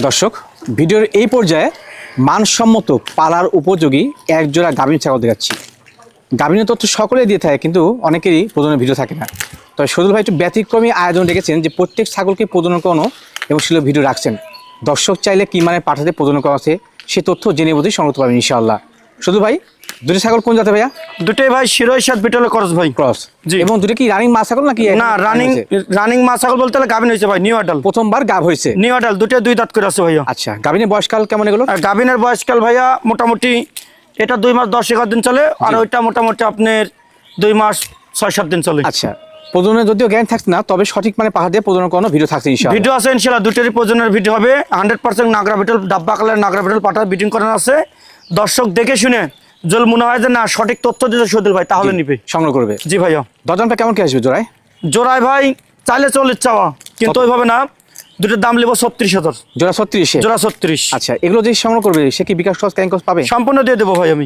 দর্শক ভিডিওর এই পর্যায়ে মানসম্মত পালার উপযোগী এক জোড়া গাভীর ছাগল দেখাচ্ছি। গাভীর তথ্য সকলেই দিয়ে থাকে, কিন্তু অনেকেরই প্রজননের ভিডিও থাকে না। তবে সজল ভাই একটু ব্যতিক্রমী আয়োজন রেখেছেন যে প্রত্যেক ছাগলকে প্রজনন করানো এবং সেগুলো ভিডিও রাখছেন। দর্শক চাইলে কি মানে পাঠাতে প্রজনন করা আছে সে তথ্য জেনে বুঝে সংগ্রহ পাবেন ইনশাআল্লাহ। সজল ভাই, দুটো ছাগল কোন জাতে ভাইয়া? দুটোই ভাই শিরোই সাত বিটলে ক্রস ভাই। ক্রস। জি। এবং দুটো কি রানিং মা ছাগল নাকি? না, রানিং মা ছাগল বলতে হলে গাভিন হয়েছে ভাই, নিউ আডাল। প্রথমবার গাভ হয়েছে? নিউ আডাল, দুটো দুই দাঁত করে আছে ভাইয়া। আচ্ছা, গাভিনের বয়সকাল কেমন এগুলো? আর গাভিনের বয়সকাল ভাইয়া মোটামুটি এটা 2 মাস 10-11 দিন চলে, আর ওইটা মোটামুটি আপনার 2 মাস 6-7 দিন চলে। আচ্ছা, প্রজননের যদিও জ্ঞান থাকছে না, তবে সঠিক মানে পাহাড় দিয়ে প্রজনন করানো ভিডিও থাকছে ইনশাআল্লাহ। ভিডিও আছে ইনশাআল্লাহ, দুটোরই প্রজনের ভিডিও হবে। 100% নাগরা বিটল, ডাব্বা কালার নাগরা বিটল পাঠা বিটিং করানো আছে। দর্শক দেখে শুনে জল মনে হয় যে না সঠিক তথ্য দিতে সদল ভাই, তাহলে নিবে, সংগ্রহ করবে। জি ভাইয়া। দরদামটা কেমন কি আসবে জোড়ায়? জোড়ায় ভাই চাইলে 40 চাওয়া, কিন্তু ওইভাবে না, দুটোর দাম নেবো 36,000। জোড়া 36? জোড়া 36। আচ্ছা, এগুলো যে সংগ্রহ করবে সে কি বিকাশ খরচ ক্যাং খরচ পাবে? সম্পূর্ণ দিয়ে দেবো ভাই আমি।